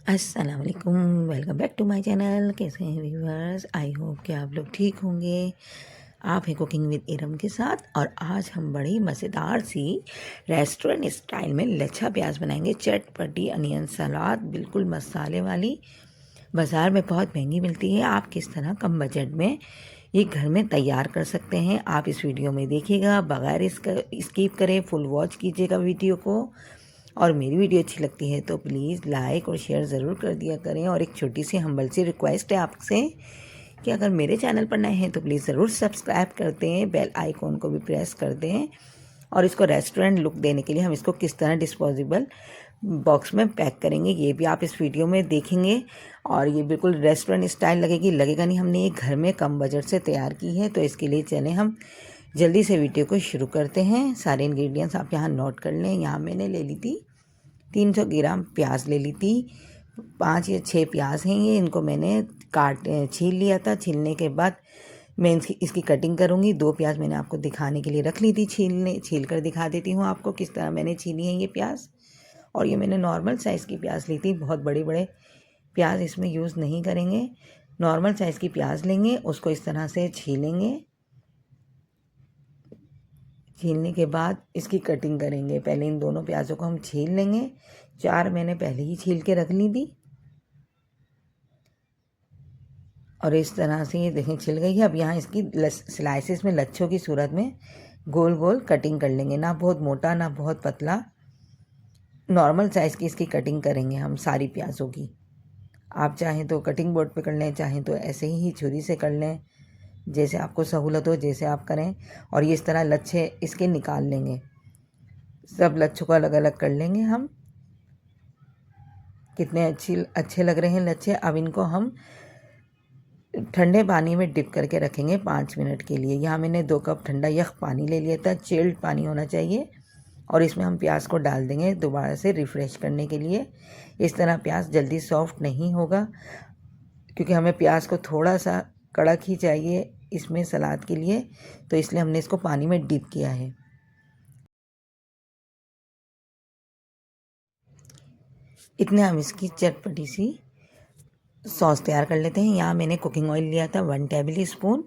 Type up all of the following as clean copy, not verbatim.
अस्सलाम वालेकुम, welcome back to my channel. कैसे हैं व्यूअर्स? आई होप कि आप लोग ठीक होंगे। आप हैं कुकिंग विद इरम के साथ और आज हम बड़ी मज़ेदार सी रेस्टोरेंट स्टाइल में लच्छा प्याज बनाएंगे। चटपटी अनियन सलाद, बिल्कुल मसाले वाली। बाज़ार में बहुत महंगी मिलती है। आप किस तरह कम बजट में ये घर में तैयार कर सकते हैं, आप इस वीडियो में देखिएगा। बगैर इसका स्किप करें, फुल वॉच कीजिएगा वीडियो को। और मेरी वीडियो अच्छी लगती है तो प्लीज़ लाइक और शेयर ज़रूर कर दिया करें। और एक छोटी सी हम्बल सी रिक्वेस्ट है आपसे कि अगर मेरे चैनल पर नए हैं तो प्लीज़ ज़रूर सब्सक्राइब करते हैं, बेल आइकॉन को भी प्रेस कर दें। और इसको रेस्टोरेंट लुक देने के लिए हम इसको किस तरह डिस्पोजेबल बॉक्स में पैक करेंगे ये भी आप इस वीडियो में देखेंगे। और ये बिल्कुल रेस्टोरेंट स्टाइल लगेगा नहीं। हमने ये घर में कम बजट से तैयार की है, तो इसके लिए चलें हम जल्दी से वीडियो को शुरू करते हैं। सारे इंग्रेडिएंट्स आप यहाँ नोट कर लें। यहाँ मैंने ले ली थी 300 ग्राम प्याज ले ली थी। 5 या 6 प्याज हैं ये, इनको मैंने छील लिया था। छीलने के बाद मैं इसकी कटिंग करूँगी। 2 प्याज मैंने आपको दिखाने के लिए रख ली थी, छील कर दिखा देती हूँ आपको किस तरह मैंने छीली है ये प्याज। और ये मैंने नॉर्मल साइज़ की प्याज ली थी, बहुत बड़े बड़े प्याज इसमें यूज़ नहीं करेंगे। नॉर्मल साइज़ की प्याज लेंगे, उसको इस तरह से छीलेंगे। छीलने के बाद इसकी कटिंग करेंगे। पहले इन दोनों प्याज़ों को हम छील लेंगे। 4 मैंने पहले ही छील के रख ली थी और इस तरह से ये देखें छिल गई है। अब यहाँ इसकी स्लाइसेस में लच्छों की सूरत में गोल गोल कटिंग कर लेंगे, ना बहुत मोटा ना बहुत पतला। नॉर्मल साइज़ की इसकी कटिंग करेंगे हम सारी प्याज़ों की। आप चाहें तो कटिंग बोर्ड पे कर लें, चाहें तो ऐसे ही छुरी से कर लें, जैसे आपको सहूलत हो, जैसे आप करें। और ये इस तरह लच्छे इसके निकाल लेंगे। सब लच्छों को अलग अलग कर लेंगे हम। कितने अच्छे लग रहे हैं लच्छे। अब इनको हम ठंडे पानी में डिप करके रखेंगे 5 मिनट के लिए। यहाँ मैंने 2 कप ठंडा यख पानी ले लिया था, चिल्ड पानी होना चाहिए। और इसमें हम प्याज को डाल देंगे दोबारा से रिफ़्रेश करने के लिए। इस तरह प्याज जल्दी सॉफ्ट नहीं होगा, क्योंकि हमें प्याज को थोड़ा सा कड़क ही चाहिए इसमें सलाद के लिए, तो इसलिए हमने इसको पानी में डिप किया है। इतने हम इसकी चटपटी सी सॉस तैयार कर लेते हैं। यहाँ मैंने कुकिंग ऑयल लिया था 1 टेबल स्पून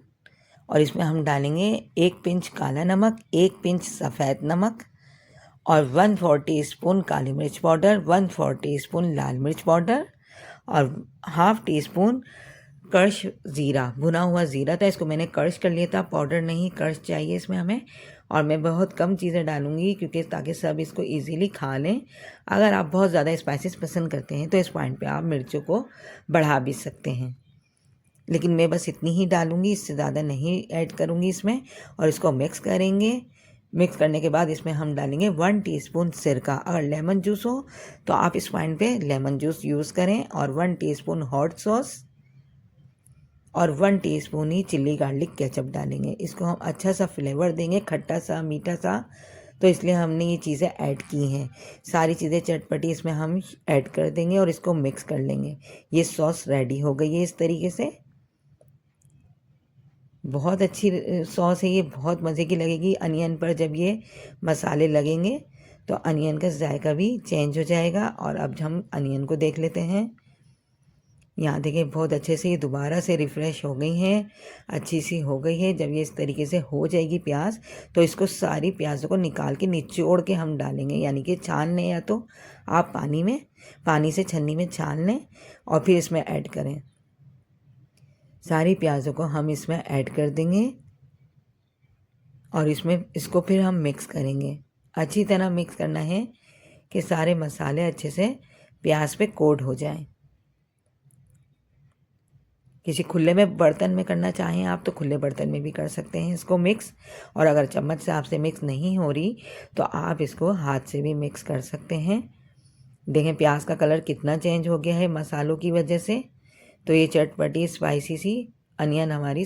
और इसमें हम डालेंगे 1 पिंच काला नमक, 1 पिंच सफ़ेद नमक और 1/4 टीस्पून काली मिर्च पाउडर, 1/4 टीस्पून लाल मिर्च पाउडर और हाफ़ टी स्पून क्रश ज़ीरा, भुना हुआ ज़ीरा था। इसको मैंने क्रश कर लिया था, पाउडर नहीं क्रश चाहिए इसमें हमें। और मैं बहुत कम चीज़ें डालूँगी क्योंकि ताकि सब इसको इजीली खा लें। अगर आप बहुत ज़्यादा स्पाइसेस पसंद करते हैं तो इस पॉइंट पे आप मिर्चों को बढ़ा भी सकते हैं, लेकिन मैं बस इतनी ही डालूँगी, इससे ज़्यादा नहीं ऐड करूँगी इसमें। और इसको मिक्स करेंगे। मिक्स करने के बाद इसमें हम डालेंगे 1 टीस्पून सिरका। अगर लेमन जूस हो तो आप इस पॉइंट पे लेमन जूस यूज़ करें। और 1 टीस्पून हॉट सॉस और 1 टीस्पून ही चिल्ली गार्लिक केचप डालेंगे। इसको हम अच्छा सा फ्लेवर देंगे, खट्टा सा मीठा सा, तो इसलिए हमने ये चीज़ें ऐड की हैं। सारी चीज़ें चटपटी इसमें हम ऐड कर देंगे और इसको मिक्स कर लेंगे। ये सॉस रेडी हो गई है इस तरीके से। बहुत अच्छी सॉस है ये, बहुत मज़े की लगेगी। अनियन पर जब ये मसाले लगेंगे तो अनियन का जायका भी चेंज हो जाएगा। और अब हम अनियन को देख लेते हैं। यहाँ देखिए बहुत अच्छे से ये दोबारा से रिफ़्रेश हो गई हैं, अच्छी सी हो गई है। जब ये इस तरीके से हो जाएगी प्याज, तो इसको सारी प्याज़ों को निकाल के निचोड़ के हम डालेंगे, यानी कि छान लें, या तो आप पानी से छन्नी में छान लें और फिर इसमें ऐड करें। सारी प्याज़ों को हम इसमें ऐड कर देंगे और इसको फिर हम मिक्स करेंगे। अच्छी तरह मिक्स करना है कि सारे मसाले अच्छे से प्याज पे कोट हो जाएं। किसी खुले में बर्तन में करना चाहें आप तो खुले बर्तन में भी कर सकते हैं इसको मिक्स। और अगर चम्मच से आपसे मिक्स नहीं हो रही तो आप इसको हाथ से भी मिक्स कर सकते हैं। देखें प्याज का कलर कितना चेंज हो गया है मसालों की वजह से। तो ये चटपटी स्पाइसी सी अनियन हमारी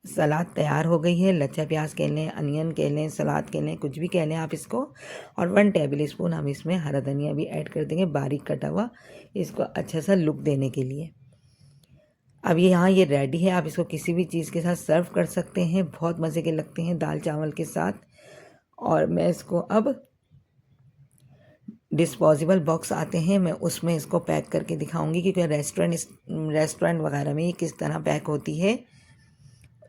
सलाद तैयार हो गई है। लच्छा प्याज कह लें, अनियन कह लें, सलाद कह लें, कुछ भी कह लें आप इसको। और 1 टेबल स्पून हम इसमें हरा धनिया भी ऐड कर देंगे, बारीक कटा हुआ, इसको अच्छा सा लुक देने के लिए। अब यहाँ ये रेडी है। आप इसको किसी भी चीज़ के साथ सर्व कर सकते हैं, बहुत मज़े के लगते हैं दाल चावल के साथ। और मैं इसको अब डिस्पोजेबल बॉक्स आते हैं, मैं उसमें इसको पैक करके दिखाऊंगी, क्योंकि रेस्टोरेंट वगैरह में ये किस तरह पैक होती है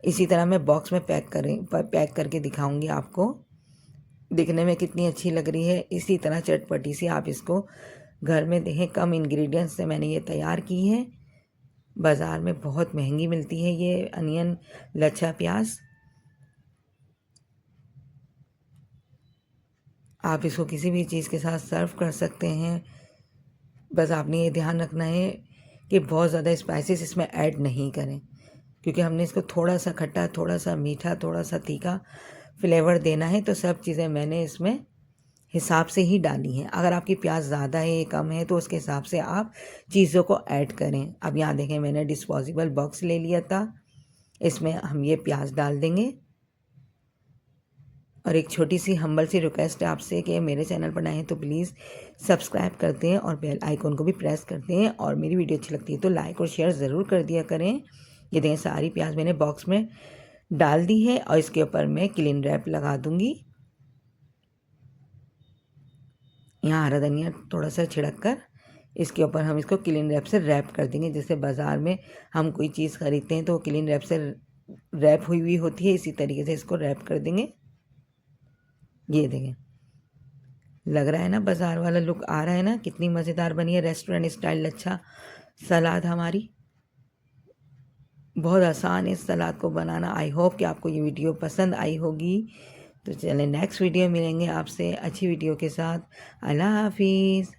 इसी तरह मैं बॉक्स में पैक करके दिखाऊंगी आपको। दिखने में कितनी अच्छी लग रही है। इसी तरह चटपटी सी आप इसको घर में देखें। कम इंग्रेडिएंट्स से मैंने ये तैयार की है। बाज़ार में बहुत महंगी मिलती है ये अनियन लच्छा प्याज। आप इसको किसी भी चीज़ के साथ सर्व कर सकते हैं। बस आपने ये ध्यान रखना है कि बहुत ज़्यादा स्पाइसेस इसमें ऐड नहीं करें, क्योंकि हमने इसको थोड़ा सा खट्टा, थोड़ा सा मीठा, थोड़ा सा तीखा फ्लेवर देना है। तो सब चीज़ें मैंने इसमें हिसाब से ही डाली हैं। अगर आपकी प्याज ज़्यादा है कम है तो उसके हिसाब से आप चीज़ों को ऐड करें। अब यहाँ देखें, मैंने डिस्पोजेबल बॉक्स ले लिया था, इसमें हम ये प्याज डाल देंगे। और एक छोटी सी हम्बल सी रिक्वेस्ट है आपसे कि मेरे चैनल पर नए हैं तो प्लीज़ सब्सक्राइब करते हैं और बेल आइकन को भी प्रेस करते हैं, और मेरी वीडियो अच्छी लगती है तो लाइक और शेयर ज़रूर कर दिया करें। ये देखें, सारी प्याज मैंने बॉक्स में डाल दी है और इसके ऊपर मैं क्लीन रैप लगा दूँगी। यहाँ हरा धनिया थोड़ा सा छिड़क कर इसके ऊपर हम इसको क्लीन रैप से रैप कर देंगे। जैसे बाज़ार में हम कोई चीज़ ख़रीदते हैं तो वो क्लीन रैप से रैप हुई हुई होती है, इसी तरीके से इसको रैप कर देंगे। ये देखें, लग रहा है ना बाज़ार वाला लुक आ रहा है ना। कितनी मज़ेदार बनी है रेस्टोरेंट स्टाइल लच्छा सलाद हमारी। बहुत आसान है इस सलाद को बनाना। आई होप कि आपको ये वीडियो पसंद आई होगी। तो चलें, नेक्स्ट वीडियो मिलेंगे आपसे अच्छी वीडियो के साथ। अल्लाह हाफिज़।